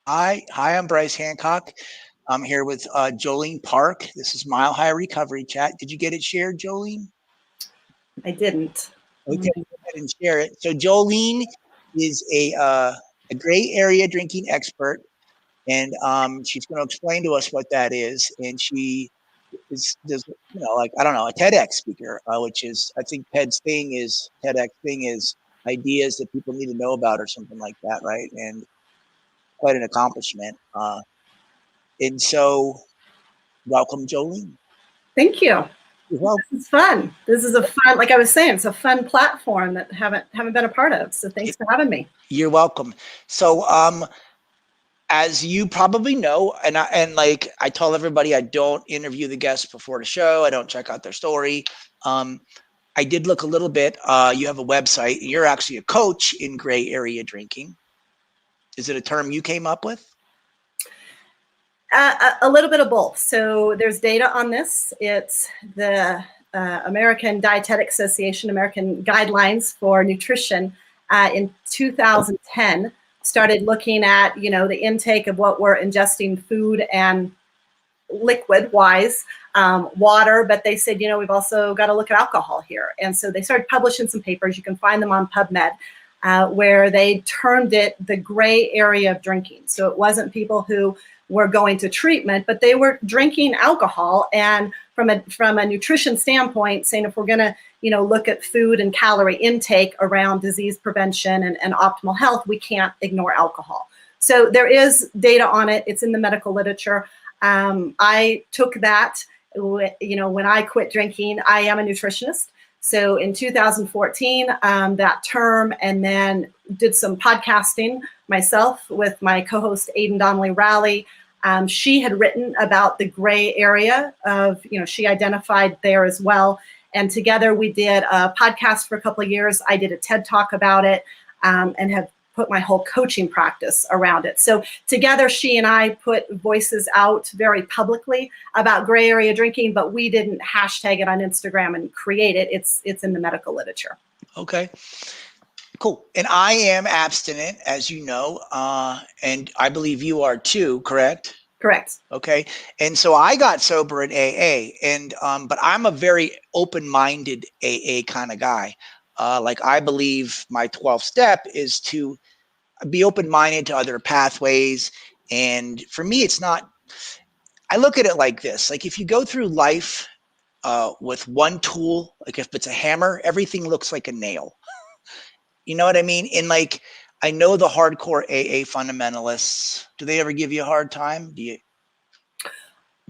Hi, I'm Brice Hancock. I'm here with Jolene Park. This is Mile High Recovery Chat. Did you get it shared, Jolene? I didn't. Okay, go ahead and share it. So Jolene is a gray area drinking expert, and she's going to explain to us what that is. And she does, like, I don't know, a TEDx speaker, which is, I think TEDx thing is ideas that people need to know about or something like that, right? And quite an accomplishment. And so, welcome, Jolene. Thank you. Well, This is fun. This is a fun, like I was saying, it's a fun platform that haven't been a part of. So thanks for having me. You're welcome. So, as you probably know, and like I tell everybody, I don't interview the guests before the show. I don't check out their story. I did look a little bit. You have a website. You're actually a coach in gray area drinking. Is it a term you came up with? A little bit of both. So there's data on this. It's the American Dietetic Association, American Guidelines for Nutrition in 2010 started looking at, the intake of what we're ingesting food and liquid wise, water, but they said, we've also got to look at alcohol here. And so they started publishing some papers. You can find them on PubMed. Where they termed it the gray area of drinking. So it wasn't people who were going to treatment, but they were drinking alcohol. And from a nutrition standpoint, saying if we're going to, look at food and calorie intake around disease prevention and optimal health, we can't ignore alcohol. So there is data on it. It's in the medical literature. I took that, when I quit drinking. I am a nutritionist. So in 2014, that term, and then did some podcasting myself with my co-host Aidan Donnelly-Rowley. She had written about the gray area of, she identified there as well. And together we did a podcast for a couple of years. I did a TED Talk about it, and have put my whole coaching practice around it. So together, she and I put voices out very publicly about gray area drinking, but we didn't hashtag it on Instagram and create it. It's in the medical literature. Okay, cool. And I am abstinent, as you know, and I believe you are too, correct? Correct. Okay. And so I got sober at AA, and but I'm a very open-minded AA kind of guy. Like I believe my 12th step is to be open-minded to other pathways. And for me, it's not, I look at it like this. Like if you go through life with one tool, like if it's a hammer, everything looks like a nail. You know what I mean? And like, I know the hardcore AA fundamentalists. Do they ever give you a hard time? Do you?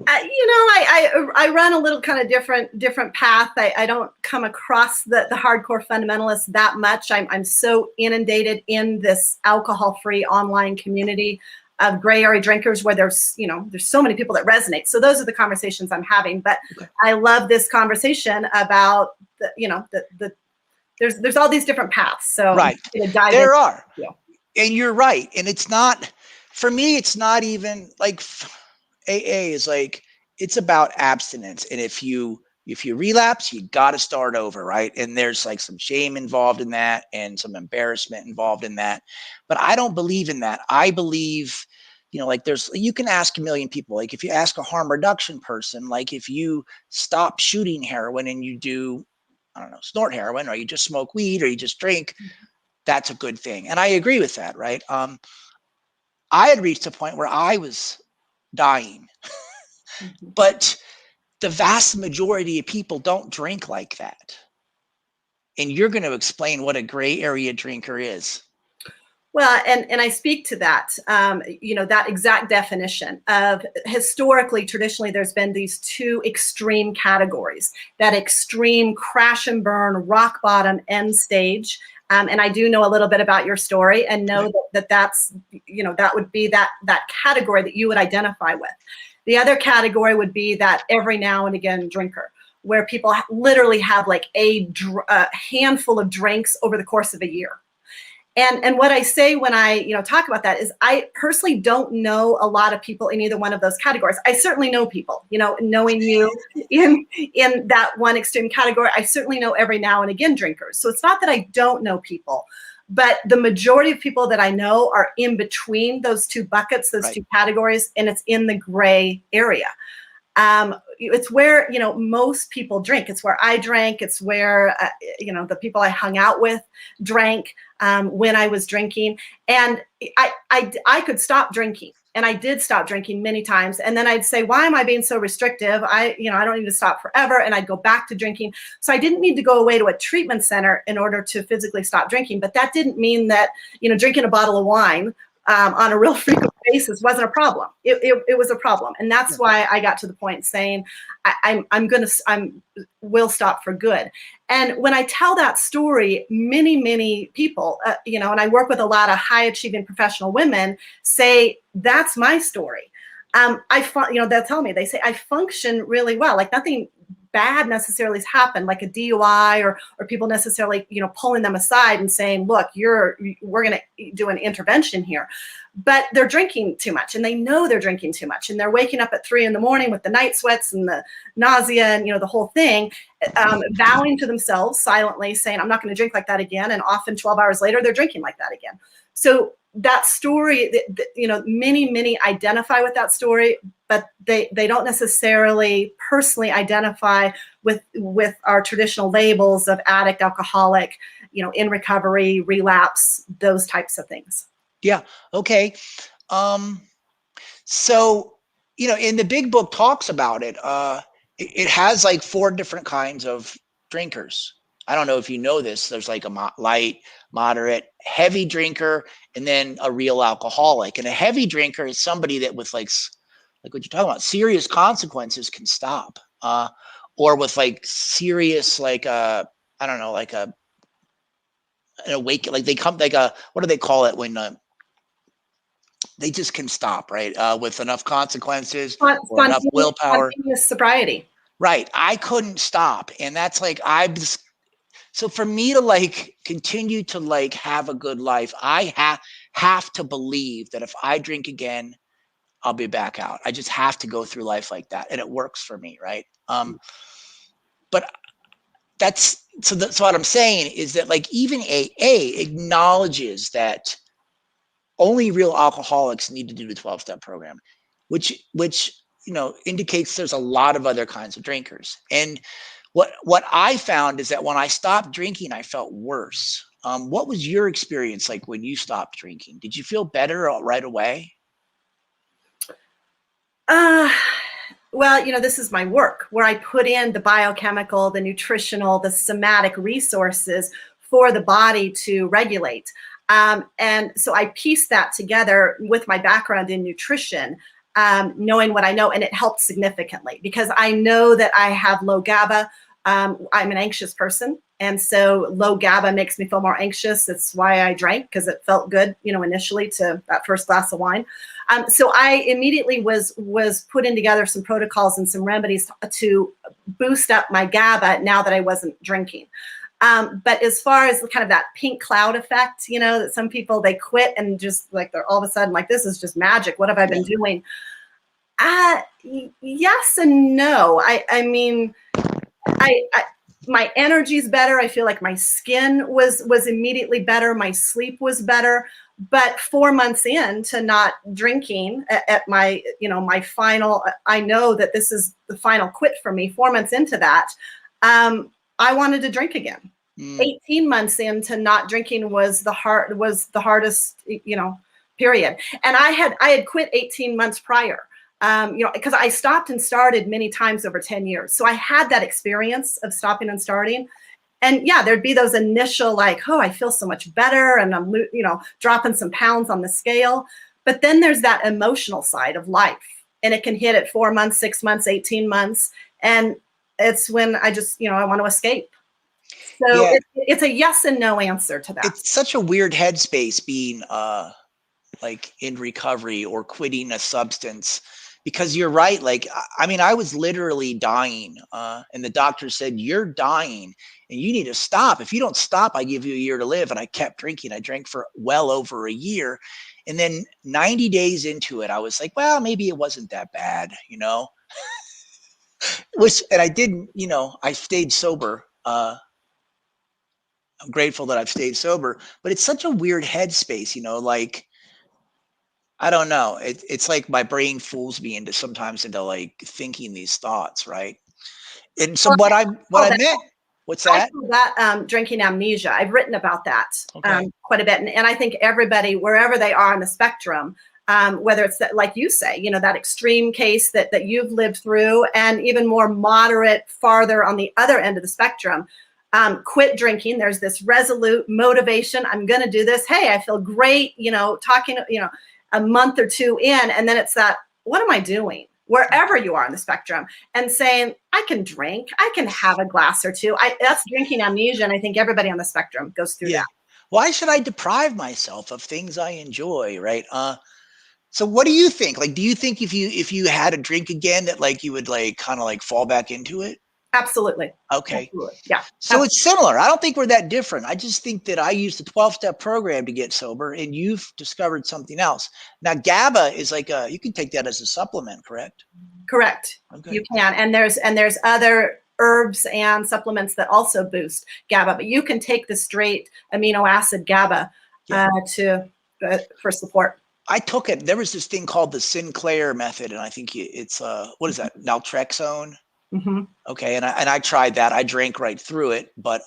I run a little kind of different path. I don't come across the hardcore fundamentalists that much. I'm so inundated in this alcohol-free online community of gray area drinkers where there's so many people that resonate. So those are the conversations I'm having. But okay. I love this conversation about there's all these different paths. So right, there are, and you're right. And it's not, for me, it's not even like AA is like, it's about abstinence. And if you relapse, you got to start over, right? And there's like some shame involved in that and some embarrassment involved in that. But I don't believe in that. I believe, like you can ask a million people. Like if you ask a harm reduction person, like if you stop shooting heroin and you do, I don't know, snort heroin, or you just smoke weed, or you just drink, that's a good thing. And I agree with that, right? I had reached a point where I was dying. But the vast majority of people don't drink like that. And you're going to explain what a gray area drinker is. Well, and I speak to that, that exact definition of historically, traditionally, there's been these two extreme categories, that extreme crash and burn, rock bottom, end stage. And I do know a little bit about your story and know that's, that would be that category that you would identify with. The other category would be that every now and again drinker, where people literally have like a handful of drinks over the course of a year. And what I say when I talk about that is I personally don't know a lot of people in either one of those categories. I certainly know people, knowing you in that one extreme category. I certainly know every now and again drinkers. So it's not that I don't know people, But the majority of people that I know are in between those two buckets, those two categories, and it's in the gray area. It's where, you know, most people drink. It's where I drank. It's where, you know, the people I hung out with drank when I was drinking. And I could stop drinking. And I did stop drinking many times. And then I'd say, why am I being so restrictive? I don't need to stop forever. And I'd go back to drinking. So I didn't need to go away to a treatment center in order to physically stop drinking. But that didn't mean that, you know, drinking a bottle of wine on a real frequent basis wasn't a problem. It was a problem. And that's why I got to the point saying, I will stop for good. And when I tell that story, many people, you know, and I work with a lot of high achieving professional women, say, that's my story. You know, they'll tell me, they say, I function really well. Like nothing bad necessarily has happened, like a DUI or people necessarily, you know, pulling them aside and saying, look, we're going to do an intervention here. But they're drinking too much, and they know they're drinking too much, and they're waking up at 3 a.m. with the night sweats and the nausea and, you know, the whole thing, vowing to themselves silently saying, I'm not going to drink like that again. And often 12 hours later, they're drinking like that again. So that story, you know, many identify with that story, but they don't necessarily personally identify with our traditional labels of addict, alcoholic, you know, in recovery, relapse, those types of things. Yeah. Okay. So, you know, in the big book talks about it. It has like 4 different kinds of drinkers. I don't know if you know this. There's like a light, moderate, heavy drinker, and then a real alcoholic. And a heavy drinker is somebody that with like what you're talking about, serious consequences can stop, or with like serious, like I don't know, like an awake, like they come like what do they call it when they just can stop, right? With enough consequences or enough willpower. Spontaneous sobriety. Right. I couldn't stop. And that's like, so for me to like continue to like have a good life, I have to believe that if I drink again, I'll be back out. I just have to go through life like that. And it works for me. Right. But so what I'm saying is that like even AA acknowledges that only real alcoholics need to do the 12-step program, which, you know, indicates there's a lot of other kinds of drinkers. And what I found is that when I stopped drinking, I felt worse. What was your experience like when you stopped drinking? Did you feel better right away? Well, you know, this is my work where I put in the biochemical, the nutritional, the somatic resources for the body to regulate. And so I pieced that together with my background in nutrition, knowing what I know, and it helped significantly because I know that I have low GABA. I'm an anxious person. And so low GABA makes me feel more anxious. That's why I drank, because it felt good, you know, initially to that first glass of wine. So I immediately was putting together some protocols and some remedies to boost up my GABA now that I wasn't drinking. But as far as kind of that pink cloud effect, you know, that some people, they quit and just like they're all of a sudden like, this is just magic. What have I been doing? Yes and no. I mean, my energy's better. I feel like my skin was immediately better. My sleep was better. But 4 months into not drinking at my, you know, my final, I know that this is the final quit for me. 4 months into that, I wanted to drink again. 18 months into not drinking was the hardest, you know, period. And I had quit 18 months prior. You know, because I stopped and started many times over 10 years. So I had that experience of stopping and starting. And yeah, there'd be those initial like, oh, I feel so much better. And I'm, you know, dropping some pounds on the scale. But then there's that emotional side of life. And it can hit at 4 months, 6 months, 18 months. And it's when I just, you know, I want to escape. So yeah. It's a yes and no answer to that. It's such a weird headspace being like in recovery or quitting a substance. Because you're right. Like, I mean, I was literally dying and the doctor said, you're dying and you need to stop. If you don't stop, I give you a year to live. And I kept drinking. I drank for well over a year. And then 90 days into it, I was like, well, maybe it wasn't that bad, you know, and I didn't, you know, I stayed sober I'm grateful that I've stayed sober, but it's such a weird headspace, you know, like, I don't know. It's like my brain fools me into sometimes into like thinking these thoughts, right? And so Well, what I meant, what's I that? call that drinking amnesia. I've written about that Okay. quite a bit. And I think everybody, wherever they are on the spectrum, whether it's that, like you say, you know, that extreme case that you've lived through, and even more moderate, farther on the other end of the spectrum, quit drinking. There's this resolute motivation. I'm going to do this. Hey, I feel great, you know, talking, you know, a month or two in, and then it's that, what am I doing? Wherever you are on the spectrum, and saying, I can drink, I can have a glass or two. That's drinking amnesia, and I think everybody on the spectrum goes through Yeah. that. Why should I deprive myself of things I enjoy, right? So what do you think? Like, do you think if you had a drink again that like you would like kind of like fall back into it? Absolutely. Okay. Absolutely. Yeah. So it's similar. I don't think we're that different. I just think that I used the 12-step program to get sober and you've discovered something else. Now GABA is like you can take that as a supplement, correct? Correct. Okay. You can. And there's other herbs and supplements that also boost GABA, but you can take the straight amino acid GABA for support. I took it. There was this thing called the Sinclair method, and I think it's what is that? Naltrexone. Mm-hmm. Okay, and I tried that. I drank right through it, but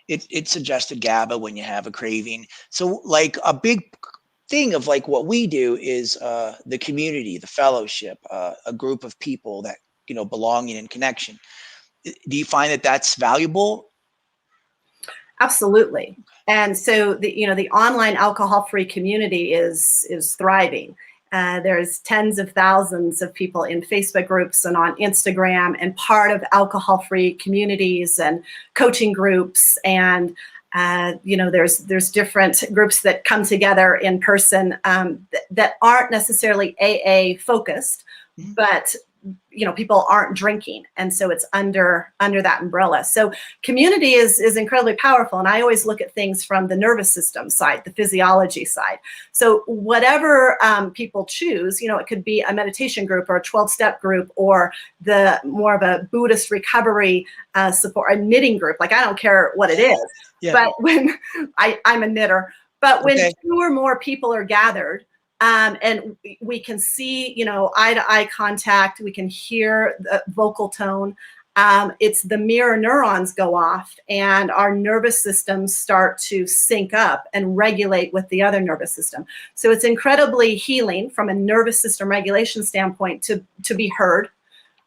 it suggested GABA when you have a craving. So like a big thing of like what we do is the community, the fellowship, a group of people that you know belonging and connection. Do you find that that's valuable? Absolutely. And so the online alcohol-free community is thriving. There's tens of thousands of people in Facebook groups and on Instagram, and part of alcohol-free communities and coaching groups, and there's different groups that come together in person that aren't necessarily AA focused, Mhm. but people aren't drinking, and so it's under that umbrella. So community is incredibly powerful, and I always look at things from the nervous system side, the physiology side. So whatever people choose, it could be a meditation group or a 12-step group, or the more of a Buddhist recovery support, a knitting group. Like, I don't care what it is. Yeah. But when I'm a knitter, but when Okay. 2 or more people are gathered, and we can see, eye-to-eye contact, we can hear the vocal tone. It's the mirror neurons go off, and our nervous systems start to sync up and regulate with the other nervous system. So it's incredibly healing from a nervous system regulation standpoint to be heard,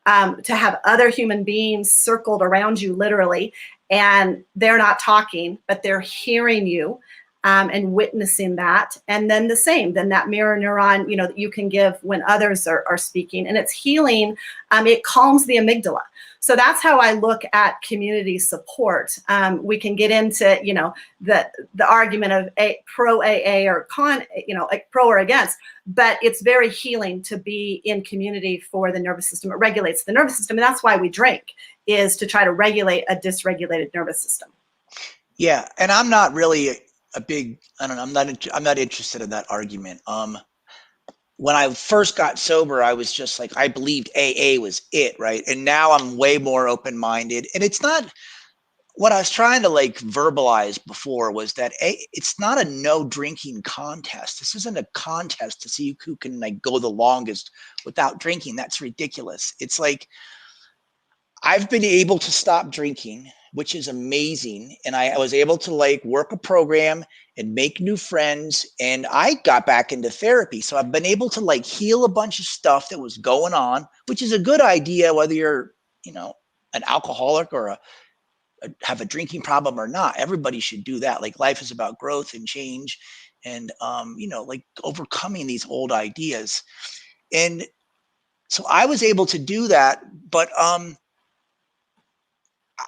to have other human beings circled around you, literally, and they're not talking, but they're hearing you. And witnessing that. And then then that mirror neuron, that you can give when others are speaking, and it's healing. It calms the amygdala. So that's how I look at community support. We can get into, the argument of pro AA or con, like pro or against, but it's very healing to be in community for the nervous system. It regulates the nervous system. And that's why we drink, is to try to regulate a dysregulated nervous system. Yeah. And I'm not really a big, I don't know, I'm not interested in that argument. When I first got sober, I was just like, I believed AA was it, right? And now I'm way more open-minded. And it's not what I was trying to like verbalize before was that it's not a no drinking contest. This isn't a contest to see who can like go the longest without drinking. That's ridiculous. It's like I've been able to stop drinking, which is amazing. And I was able to like work a program and make new friends. And I got back into therapy. So I've been able to like heal a bunch of stuff that was going on, which is a good idea, whether you're, an alcoholic or have a drinking problem or not. Everybody should do that. Like, life is about growth and change and, like overcoming these old ideas. And so I was able to do that, but,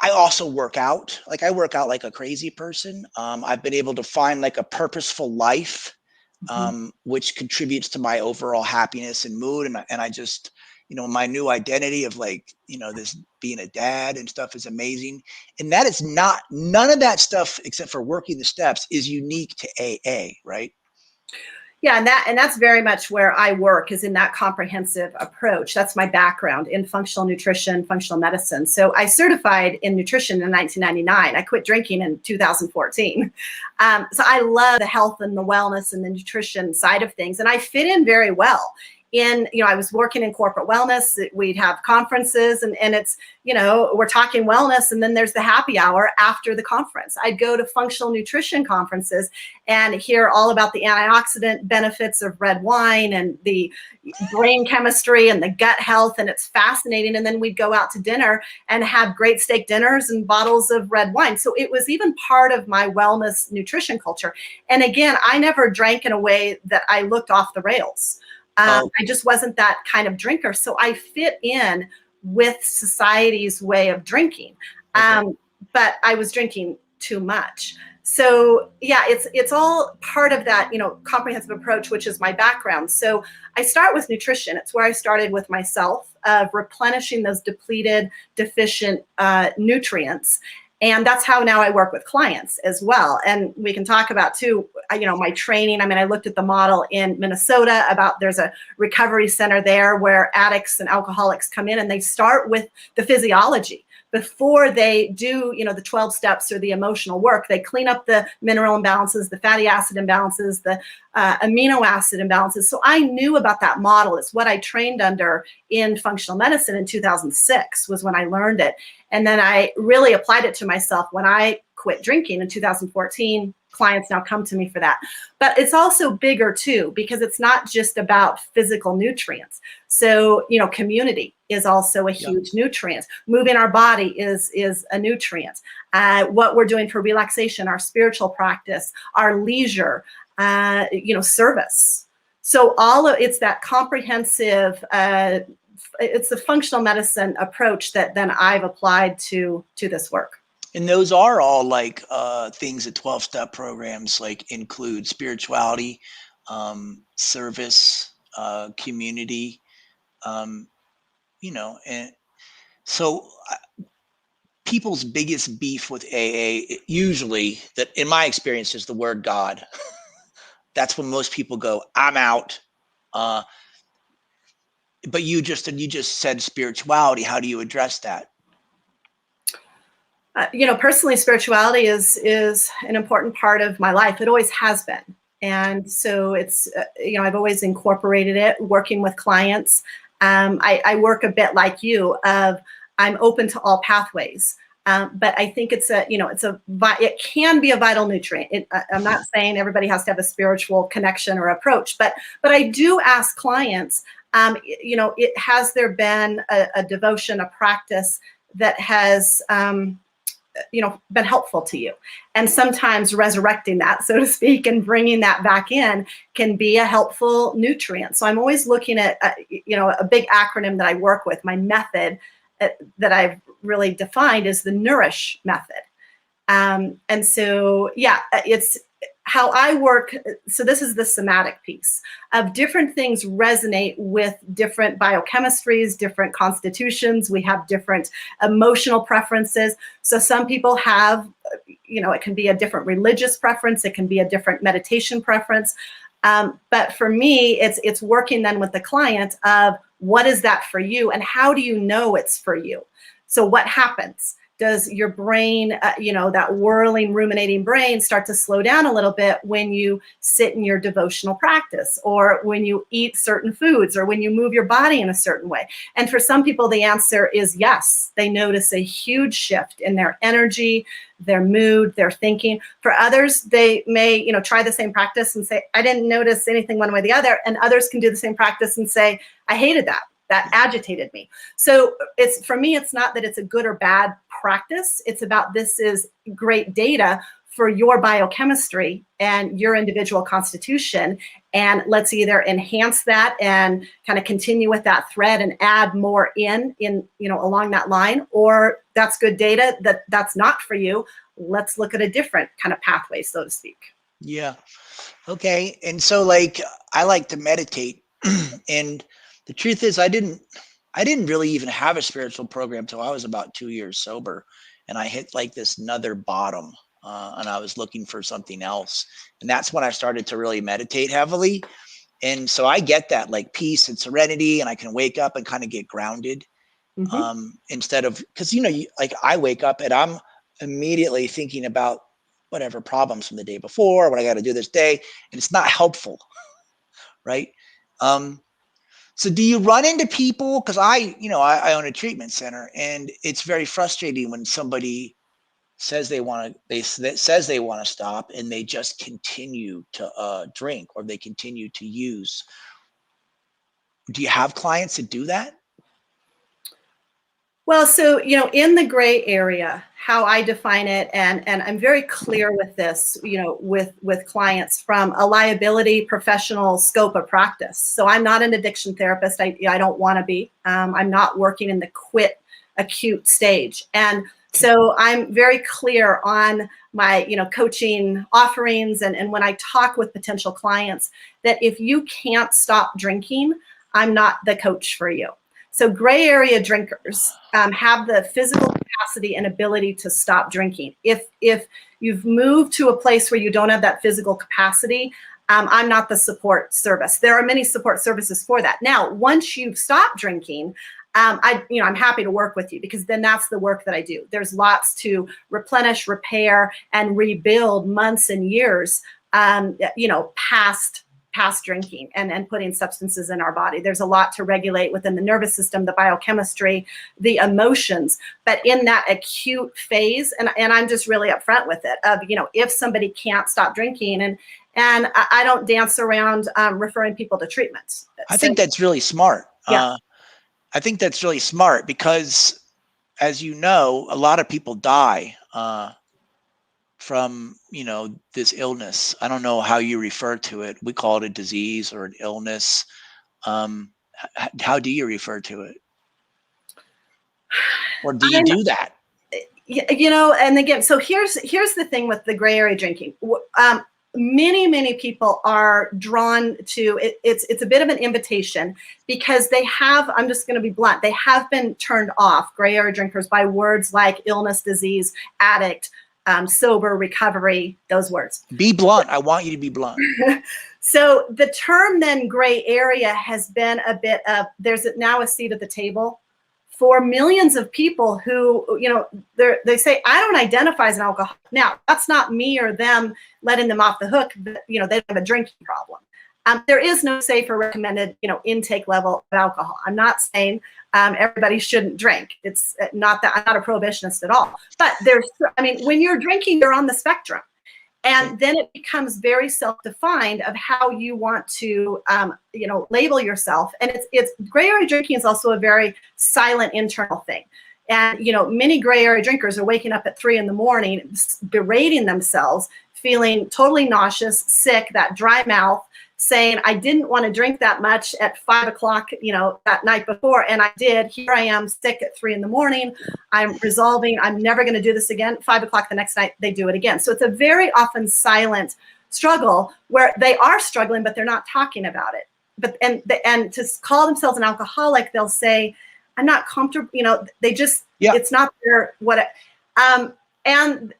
I also work out. Like, I work out like a crazy person. I've been able to find like a purposeful life, which contributes to my overall happiness and mood. And I just, my new identity of like, this being a dad and stuff is amazing. And that is none of that stuff, except for working the steps, is unique to AA, right? Yeah, and that's very much where I work, is in that comprehensive approach. That's my background in functional nutrition, functional medicine. So I certified in nutrition in 1999. I quit drinking in 2014. So I love the health and the wellness and the nutrition side of things, and I fit in very well. I was working in corporate wellness. We'd have conferences, and it's, we're talking wellness, and then there's the happy hour after the conference. I'd go to functional nutrition conferences and hear all about the antioxidant benefits of red wine and the brain chemistry and the gut health, and it's fascinating. And then we'd go out to dinner and have great steak dinners and bottles of red wine. So it was even part of my wellness nutrition culture. And again, I never drank in a way that I looked off the rails. I just wasn't that kind of drinker. So I fit in with society's way of drinking. But I was drinking too much. So yeah, it's all part of that, comprehensive approach, which is my background. So I start with nutrition. It's where I started with myself, of replenishing those depleted, deficient nutrients. And that's how now I work with clients as well. And we can talk about too, my training. I mean, I looked at the model in Minnesota about, there's a recovery center there where addicts and alcoholics come in, and they start with the physiology. Before they do, the 12 steps or the emotional work, they clean up the mineral imbalances, the fatty acid imbalances, the amino acid imbalances. So I knew about that model. It's what I trained under in functional medicine in 2006 was when I learned it. And then I really applied it to myself when I quit drinking in 2014. Clients now come to me for that. But it's also bigger too, because it's not just about physical nutrients. So, community is also a huge nutrient. Moving our body is a nutrient. What we're doing for relaxation, our spiritual practice, our leisure, service. So it's that comprehensive, it's the functional medicine approach that then I've applied to this work. And those are all like things that 12-step programs like include: spirituality, service, community, and so people's biggest beef with AA usually, that in my experience, is the word God. That's when most people go, I'm out. But you just said spirituality. How do you address that? Personally, spirituality is an important part of my life. It always has been. And so it's, I've always incorporated it working with clients. I work a bit like you, I'm open to all pathways. But I think it can be a vital nutrient. I'm not saying everybody has to have a spiritual connection or approach, but I do ask clients, has there been a devotion, a practice that has, been helpful to you? And sometimes resurrecting that, so to speak, and bringing that back in can be a helpful nutrient. So I'm always looking at, a big acronym that I work with. My method that I've really defined is the Nourish method. And so, it's how I work. So this is the somatic piece of different things resonate with different biochemistries, different constitutions. We have different emotional preferences. So some people have, it can be a different religious preference. It can be a different meditation preference. But for me, it's working then with the client of what is that for you, and how do you know it's for you? So what happens? Does your brain, that whirling, ruminating brain start to slow down a little bit when you sit in your devotional practice, or when you eat certain foods, or when you move your body in a certain way? And for some people, the answer is yes. They notice a huge shift in their energy, their mood, their thinking. For others, they may, try the same practice and say, I didn't notice anything one way or the other. And others can do the same practice and say, I hated that. That agitated me. So for me, it's not that it's a good or bad practice. It's about, this is great data for your biochemistry and your individual constitution. And let's either enhance that and kind of continue with that thread and add more in, along that line, or that's good data that's not for you. Let's look at a different kind of pathway, so to speak. Yeah. Okay. And so I like to meditate and the truth is I didn't really even have a spiritual program till I was about 2 years sober, and I hit like this nether bottom. and I was looking for something else. And that's when I started to really meditate heavily. And so I get that like peace and serenity, and I can wake up and kind of get grounded. Instead of, because like I wake up and I'm immediately thinking about whatever problems from the day before, what I got to do this day, and it's not helpful, right? So do you run into people? Because I own a treatment center, and it's very frustrating when somebody says they want to stop, and they just continue to drink, or they continue to use. Do you have clients that do that? Well, so, in the gray area, how I define it, and I'm very clear with this, with clients from a liability professional scope of practice. So I'm not an addiction therapist. I don't want to be. I'm not working in the quit acute stage. And so I'm very clear on my, coaching offerings. And when I talk with potential clients, that if you can't stop drinking, I'm not the coach for you. So gray area drinkers have the physical capacity and ability to stop drinking. If you've moved to a place where you don't have that physical capacity, I'm not the support service. There are many support services for that. Now, once you've stopped drinking, I'm happy to work with you, because then that's the work that I do. There's lots to replenish, repair, and rebuild months and years, past drinking and putting substances in our body. There's a lot to regulate within the nervous system, the biochemistry, the emotions. But in that acute phase, and I'm just really upfront with it, of, if somebody can't stop drinking, and I don't dance around referring people to treatments. I think that's really smart. Yeah. I think that's really smart, because, as you know, a lot of people die from, this illness. I don't know how you refer to it. We call it a disease or an illness. How do you refer to it? Or do you do that? And again, so here's the thing with the gray area drinking. Many people are drawn to it. It's a bit of an invitation, because they have, I'm just going to be blunt, they have been turned off, gray area drinkers, by words like illness, disease, addict, sober, recovery, those words. Be blunt. I want you to be blunt. So the term then gray area has been a bit of, there's now a seat at the table for millions of people who, they say, I don't identify as an alcoholic. Now, that's not me or them letting them off the hook. But, they don't have a drinking problem. There is no safe or recommended, intake level of alcohol. I'm not saying everybody shouldn't drink. It's not that I'm not a prohibitionist at all. But when you're drinking, you're on the spectrum. And then it becomes very self-defined of how you want to, label yourself. And it's gray area drinking is also a very silent internal thing. And, many gray area drinkers are waking up at 3 a.m, berating themselves, feeling totally nauseous, sick, that dry mouth, saying, I didn't want to drink that much at 5 o'clock, that night before. And I did. Here I am, sick at 3 a.m. I'm resolving, I'm never going to do this again. 5 o'clock the next night, they do it again. So it's a very often silent struggle where they are struggling, but they're not talking about it. But and to call themselves an alcoholic, they'll say, I'm not comfortable. They just, it's not their and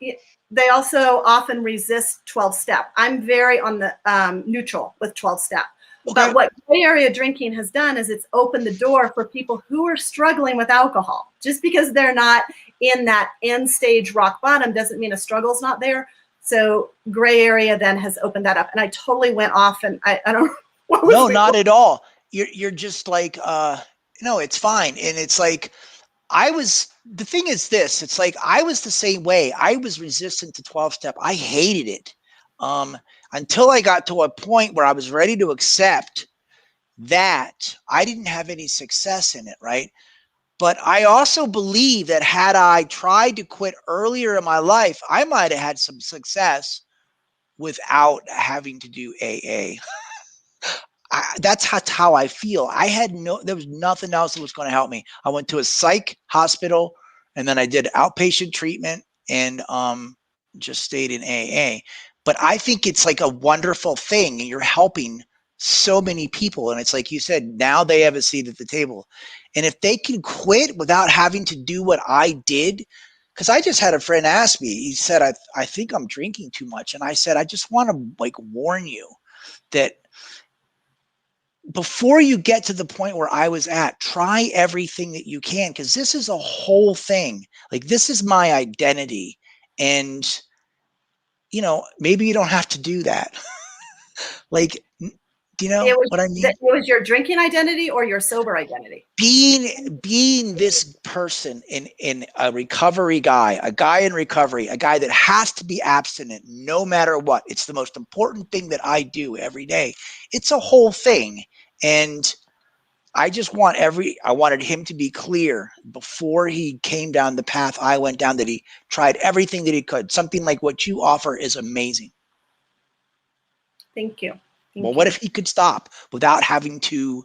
they also often resist 12-step. I'm very on the neutral with 12-step. Okay. But what gray area drinking has done is it's opened the door for people who are struggling with alcohol. Just because they're not in that end stage rock bottom doesn't mean a struggle's not there. So gray area then has opened that up. And I totally went off, and I don't know. No, not at all. You're just like, no, it's fine. And it's like, the thing is this, it's like, I was the same way. I was resistant to 12-step. I hated it. Until I got to a point where I was ready to accept that I didn't have any success in it, right? But I also believe that had I tried to quit earlier in my life, I might have had some success without having to do AA. That's how I feel. There was nothing else that was going to help me. I went to a psych hospital, and then I did outpatient treatment, and just stayed in AA. But I think it's like a wonderful thing, and you're helping so many people. And it's like you said, now they have a seat at the table. And if they can quit without having to do what I did, because I just had a friend ask me, he said, I think I'm drinking too much. And I said, I just want to like warn you that before you get to the point where I was at, try everything that you can, because this is a whole thing. Like, this is my identity. And, you know, maybe you don't have to do that. Like, do you know what I mean? It was your drinking identity or your sober identity? Being this person in a recovery guy, a guy in recovery, a guy that has to be abstinent no matter what. It's the most important thing that I do every day. It's a whole thing. And I wanted him to be clear before he came down the path I went down, that he tried everything that he could. Something like what you offer is amazing. Thank you. Well, what if he could stop without having to,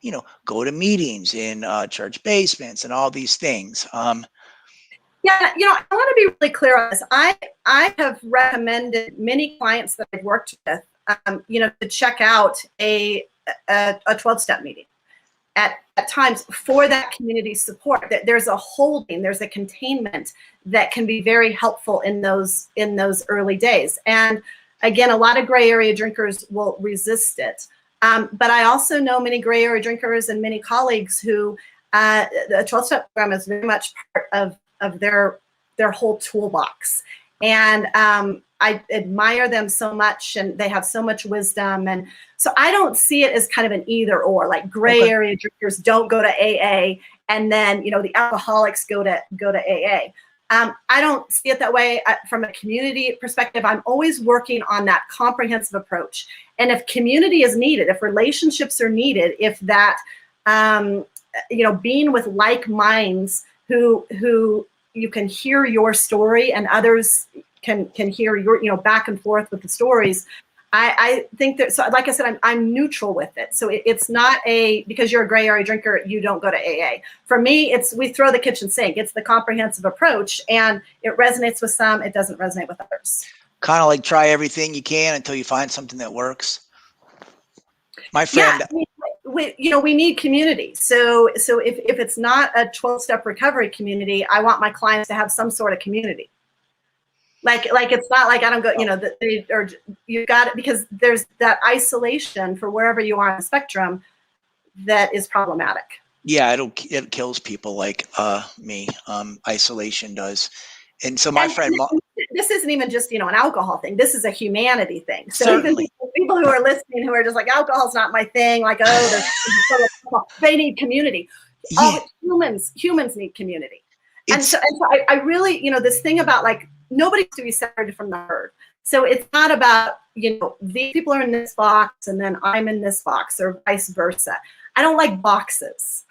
you know, go to meetings in church basements and all these things? Yeah, you know, I want to be really clear on this. I have recommended many clients that I've worked with, you know, to check out a 12-step meeting at times for that community support. That there's a holding, there's a containment that can be very helpful in those early days. And again, a lot of gray area drinkers will resist it. But I also know many gray area drinkers and many colleagues who the 12-step program is very much part of their whole toolbox. And I admire them so much, and they have so much wisdom. And so I don't see it as kind of an either or, like gray area drinkers don't go to AA, and then, you know, the alcoholics go to AA. I don't see it that way. From a community perspective, I'm always working on that comprehensive approach. And if community is needed, if relationships are needed, if that, you know, being with like minds who you can hear your story and others can hear your, you know, back and forth with the stories. I think that, so like I said, I'm neutral with it. So it's not because you're a gray area drinker, you don't go to AA. For me, we throw the kitchen sink. It's the comprehensive approach, and it resonates with some, it doesn't resonate with others. Kind of like try everything you can until you find something that works. My friend. Yeah, we need community. So if it's not a 12-step recovery community, I want my clients to have some sort of community. Like it's not like I don't go, you know, that they or you got it, because there's that isolation for wherever you are on the spectrum that is problematic. Yeah, it kills people like me. Isolation does. And so my friend, this isn't even just, you know, an alcohol thing. This is a humanity thing. So certainly. Even people who are listening who are just like, alcohol's not my thing, like, oh, they need community. Yeah. Humans need community. And so I really, you know, this thing about like, nobody's to be separated from the herd. So it's not about, you know, these people are in this box and then I'm in this box, or vice versa. I don't like boxes.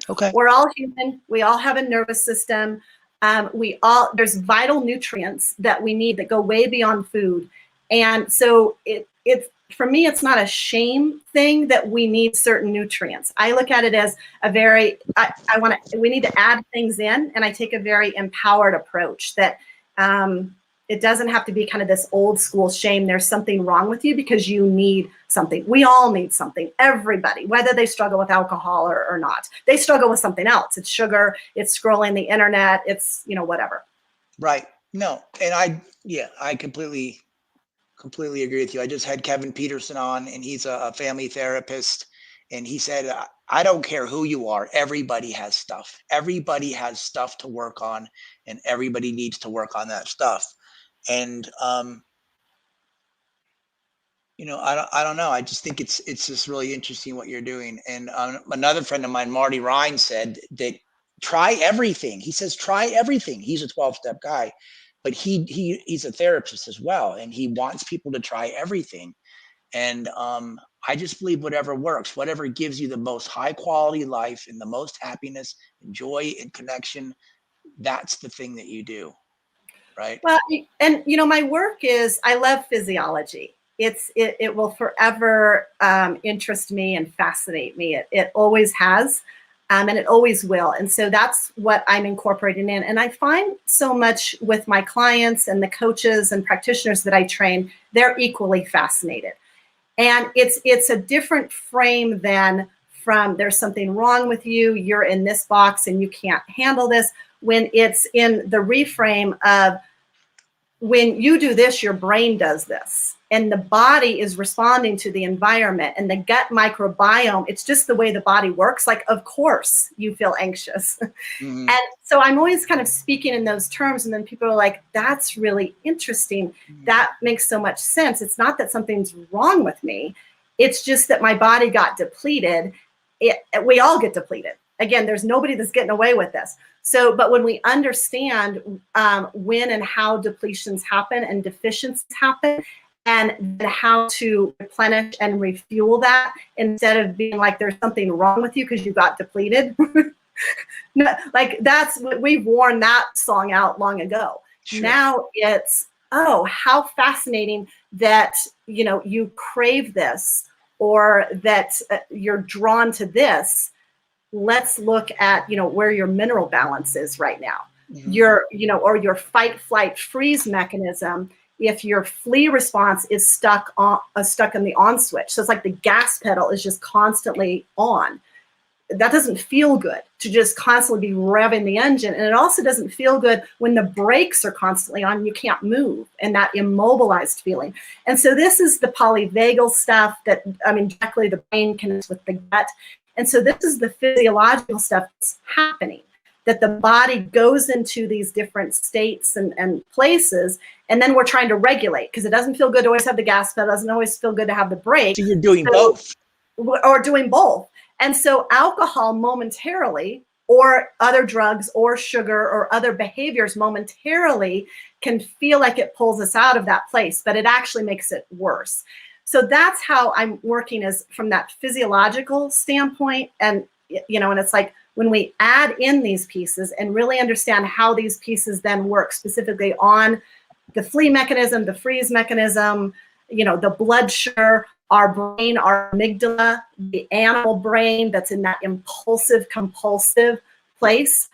Okay. We're all human. We all have a nervous system. There's vital nutrients that we need that go way beyond food. And so it's for me, it's not a shame thing that we need certain nutrients. I look at it as we need to add things in, and I take a very empowered approach that it doesn't have to be kind of this old school shame. There's something wrong with you because you need something. We all need something. Everybody, whether they struggle with alcohol or not, they struggle with something else. It's sugar, it's scrolling the internet, it's, you know, whatever. Right. No. And I completely agree with you. I just had Kevin Peterson on, and he's a family therapist. And he said, I don't care who you are. Everybody has stuff. Everybody has stuff to work on, and everybody needs to work on that stuff. And, you know, I don't know. I just think it's just really interesting what you're doing. And another friend of mine, Marty Ryan, said that try everything. He says, try everything. He's a 12-step guy, but he's a therapist as well. And he wants people to try everything. And I just believe whatever works, whatever gives you the most high quality life and the most happiness and joy and connection, that's the thing that you do. Right. Well, and you know, my work is, I love physiology. It will forever interest me and fascinate me. It always has, and it always will. And so that's what I'm incorporating in. And I find so much with my clients and the coaches and practitioners that I train, they're equally fascinated. And it's a different frame than from there's something wrong with you, you're in this box and you can't handle this. when it's in the reframe of, when you do this, your brain does this, and the body is responding to the environment, and the gut microbiome, it's just the way the body works. Like, of course you feel anxious. Mm-hmm. And so I'm always kind of speaking in those terms, and then people are like, that's really interesting. That makes so much sense. It's not that something's wrong with me. It's just that my body got depleted. We all get depleted. Again, there's nobody that's getting away with this. So, but when we understand when and how depletions happen and deficiencies happen, and how to replenish and refuel that, instead of being like there's something wrong with you because you got depleted. No, like, that's what we've worn that song out long ago. Sure. Now it's, oh, how fascinating that, you know, you crave this, or that you're drawn to this. Let's look at, you know, where your mineral balance is right now. Mm-hmm. Your, you know, or your fight, flight, freeze mechanism. If your flee response is stuck in the on switch, so it's like the gas pedal is just constantly on. That doesn't feel good, to just constantly be revving the engine. And it also doesn't feel good when the brakes are constantly on and you can't move, and that immobilized feeling. And so this is the polyvagal stuff that, I mean, directly the brain connects with the gut. And so this is the physiological stuff that's happening, that the body goes into these different states and places, and then we're trying to regulate, because it doesn't feel good to always have the gas pedal, it doesn't always feel good to have the brake. So you're doing both. Or doing both. And so alcohol momentarily, or other drugs or sugar or other behaviors momentarily, can feel like it pulls us out of that place, but it actually makes it worse. So that's how I'm working, is from that physiological standpoint. And, you know, and it's like, when we add in these pieces and really understand how these pieces then work specifically on the flee mechanism, the freeze mechanism, you know, the blood sugar, our brain, our amygdala, the animal brain that's in that impulsive, compulsive place.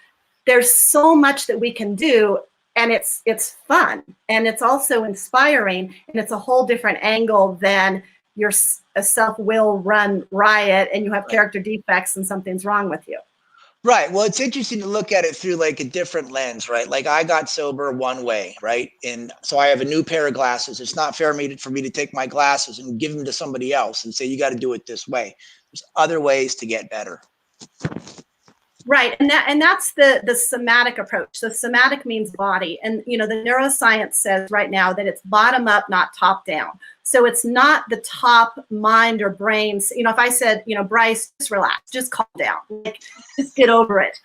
There's so much that we can do, and it's fun, and it's also inspiring, and it's a whole different angle than your self-will run riot and you have character defects and something's wrong with you. Right. Well, it's interesting to look at it through like a different lens, right? Like, I got sober one way, right? And so I have a new pair of glasses. It's not fair for me to take my glasses and give them to somebody else and say, you got to do it this way. There's other ways to get better. Right. And that's the somatic approach. So somatic means body. And, you know, the neuroscience says right now that it's bottom up, not top down. So it's not the top mind or brains. You know, if I said, you know, Brice, just relax, just calm down, like, just get over it,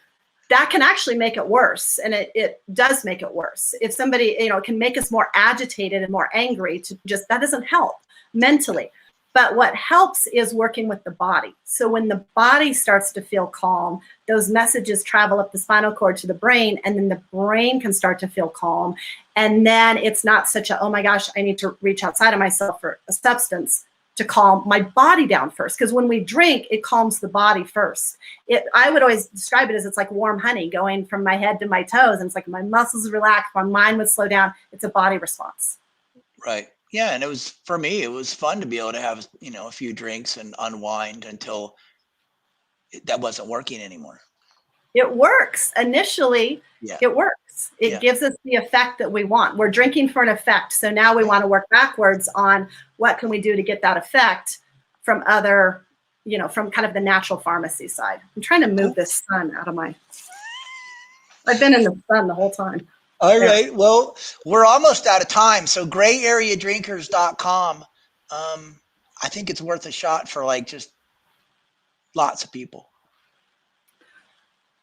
that can actually make it worse. And it does make it worse. If somebody, you know, can make us more agitated and more angry, to just, that doesn't help mentally. But what helps is working with the body. So when the body starts to feel calm, those messages travel up the spinal cord to the brain, and then the brain can start to feel calm. And then it's not such a, oh my gosh, I need to reach outside of myself for a substance to calm my body down first. Because when we drink, it calms the body first. I would always describe it as, it's like warm honey going from my head to my toes. And it's like my muscles relax, my mind would slow down. It's a body response. Right. Yeah. And it was, for me, it was fun to be able to have, you know, a few drinks and unwind until that wasn't working anymore. It works. Initially, yeah. It works. It gives us the effect that we want. We're drinking for an effect. So now we want to work backwards on what can we do to get that effect from other, you know, from kind of the natural pharmacy side. I'm trying to move this sun out of my, I've been in the sun the whole time. All right. Well, we're almost out of time. So grayareadrinkers.com. I think it's worth a shot for like just lots of people.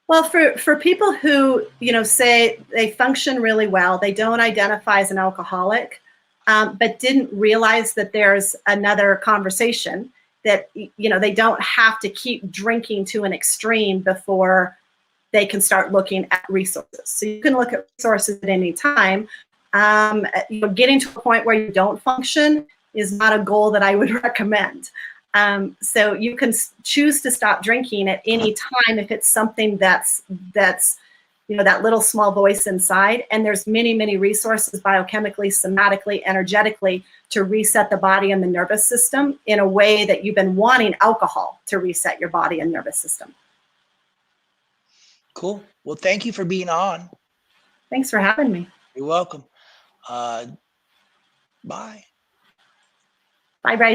Well, for people who, you know, say they function really well, they don't identify as an alcoholic, but didn't realize that there's another conversation, that, you know, they don't have to keep drinking to an extreme before they can start looking at resources. So you can look at resources at any time. You know, getting to a point where you don't function is not a goal that I would recommend. So you can choose to stop drinking at any time if it's something that's you know, that little small voice inside. And there's many, many resources biochemically, somatically, energetically, to reset the body and the nervous system in a way that you've been wanting alcohol to reset your body and nervous system. Cool. Well, thank you for being on. Thanks for having me. You're welcome. Bye. Bye, Brice.